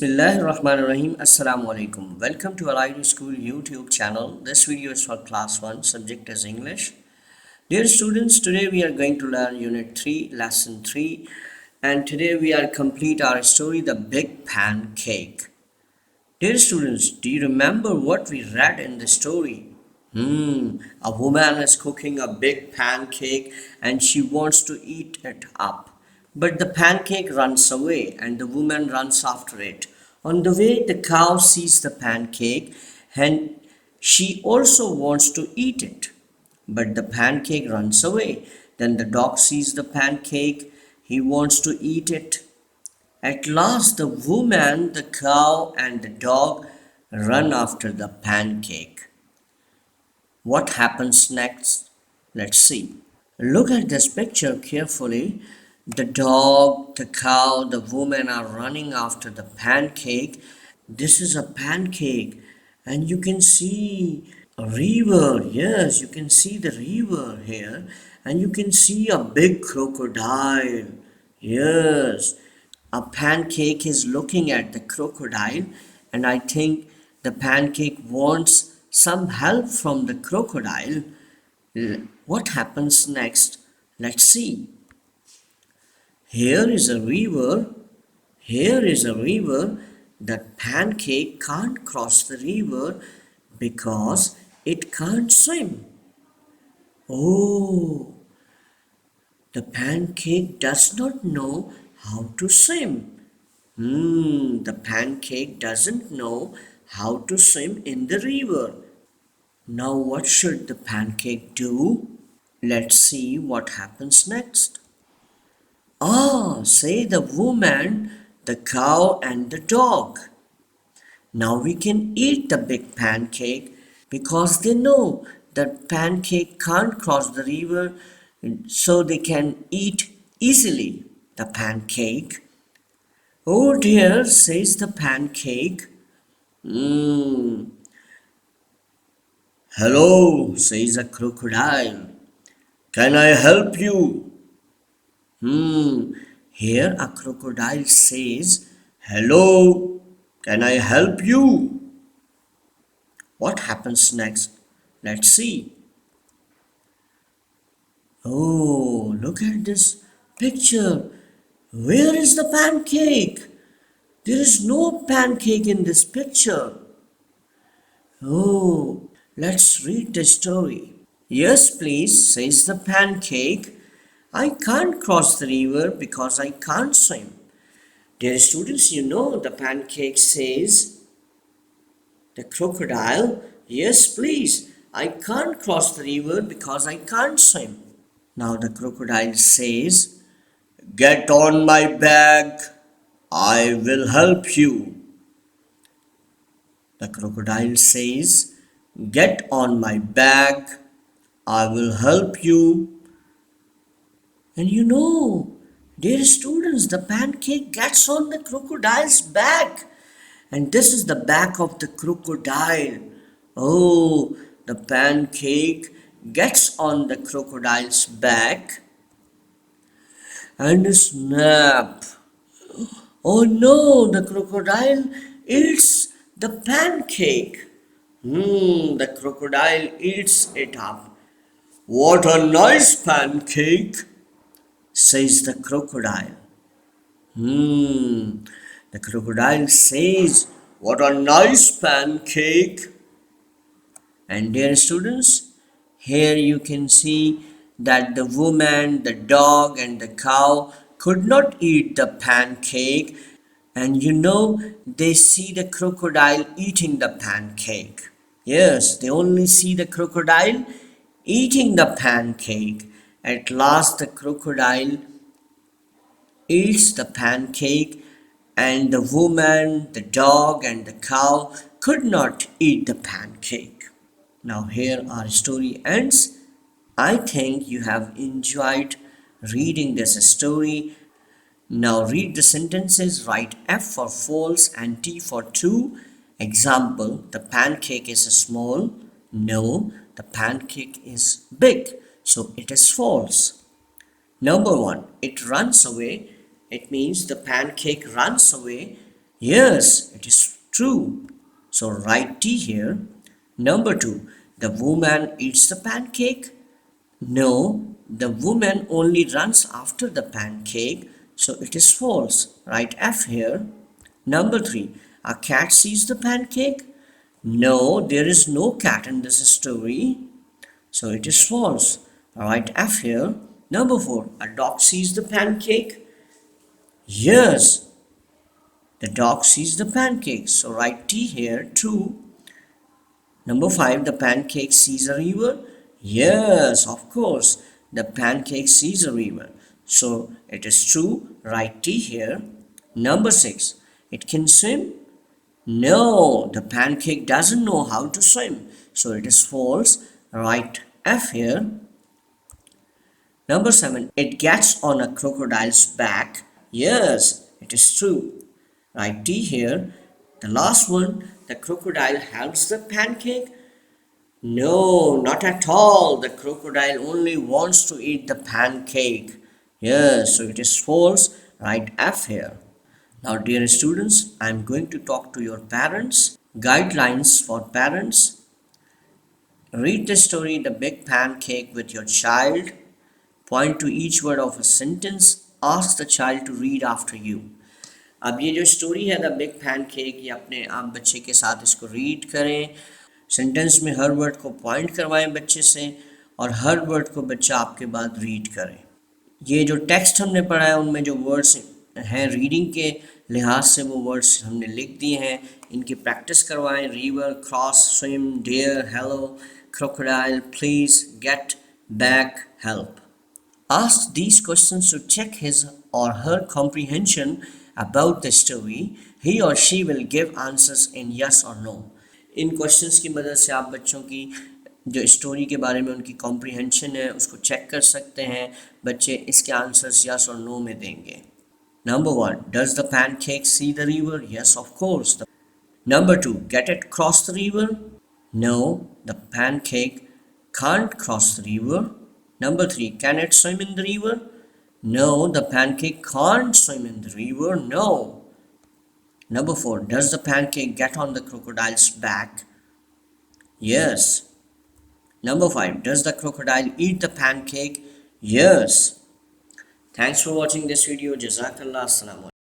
Bismillahirrahmanirrahim. Assalamu alaikum. Welcome to Al School YouTube channel. This video is for class 1. Subject is English. Dear students, today we are going to learn Unit 3, Lesson 3. And today we are complete our story, The Big Pancake. Dear students, do you remember what we read in the story? A woman is cooking a big pancake and she wants to eat it up. But the pancake runs away and the woman runs after it. On the way, the cow sees the pancake and she also wants to eat it. But the pancake runs away. Then the dog sees the pancake. He wants to eat it. At last, the woman, the cow, and the dog run after the pancake. What happens next? Let's see. Look at this picture carefully. The dog, the cow, the woman are running after the pancake. This is a pancake, and you can see a river. Yes, you can see the river here, and you can see a big crocodile. Yes, a pancake is looking at the crocodile, and I think the pancake wants some help from the crocodile. What happens next? Let's see. Here is a river. Here is a river. The pancake can't cross the river because it can't swim. Oh, the pancake does not know how to swim. The pancake doesn't know how to swim in the river. Now what should the pancake do? Let's see what happens next. Say the woman, the cow and the dog. Now we can eat the big pancake because they know that pancake can't cross the river, so they can eat easily the pancake. Oh dear, says the pancake. Hello, says a crocodile. Can I help you? Here a crocodile says, hello, can I help you? What happens next? Let's see. Oh, look at this picture. Where is the pancake? There is no pancake in this picture. Oh, let's read the story. Yes, please, says the pancake. I can't cross the river because I can't swim. Dear students, you know the pancake says, the crocodile, yes, please, I can't cross the river because I can't swim. Now the crocodile says, get on my back, I will help you. The crocodile says, get on my back, I will help you. And you know, dear students, the pancake gets on the crocodile's back. And this is the back of the crocodile. Oh, the pancake gets on the crocodile's back. And snap. Oh no, the crocodile eats the pancake. The crocodile eats it up. What a nice pancake, says the crocodile. The crocodile says, what a nice pancake. And dear students, here you can see that the woman, the dog and the cow could not eat the pancake. And you know, they see the crocodile eating the pancake. Yes, they only see the crocodile eating the pancake. At last the crocodile eats the pancake, and the woman, the dog, and the cow could not eat the pancake. Now, here our story ends. I think you have enjoyed reading this story. Now, read the sentences, write F for false and T for true. Example, the pancake is small. No, the pancake is big, so it is false. Number 1, it runs away. It means the pancake runs away. Yes, it is true. So write T here. Number 2. The woman eats the pancake. No, the woman only runs after the pancake, so it is false. Write F here. Number 3. A cat sees the pancake. No, there is no cat in this story, so it is false. Write F here. Number 4. A dog sees the pancake. Yes, the dog sees the pancake, so write T here. True. Number 5, the pancake sees a river. Yes, of course, the pancake sees a river. So it is true. Write T here. Number 6, it can swim. No, the pancake doesn't know how to swim. So it is false. Write F here. Number 7, it gets on a crocodile's back. Yes, it is true. Write T here. The last one, the crocodile helps the pancake. No, not at all. The crocodile only wants to eat the pancake. Yes, so it is false. Write F here. Now, dear students, I am going to talk to your parents. Guidelines for parents. Read the story The Big Pancake with your child. Point to each word of a sentence. Ask the child to read after you. अब ये जो story है the big pancake, ये अपने आप बच्चे के साथ इसको रीड करें. सेंटेंस में हर वर्ड को पॉइंट करवाएं बच्चे से और हर वर्ड को बच्चा आपके बाद रीड करे. ये जो टेक्स्ट हमने पढ़ा है उनमें जो वर्ड्स हैं रीडिंग के लिहाज से वो वर्ड्स हमने लिख दिए हैं. इनकी प्रैक्टिस करवाएं. River, cross, swim, dare, hello, crocodile, please, get, back, help. Ask these questions to check his or her comprehension about the story. He or she will give answers in yes or no. In questions की मदद से आप बच्चों की जो story के बारे में उनकी कॉम्प्रीहेंशन है उसको चेक कर सकते हैं. बच्चे इसके आंसर्स यस और नो में देंगे. Number 1. Does the pancake see the river? Yes, of course. Number 2. Get it cross the river? No, the pancake can't cross the river. Number 3. Can it swim in the river? No, the pancake can't swim in the river. No. Number 4. Does the pancake get on the crocodile's back? Yes. Number 5. Does the crocodile eat the pancake? Yes. Thanks for watching this video. Jazakallah. Assalamu alaikum.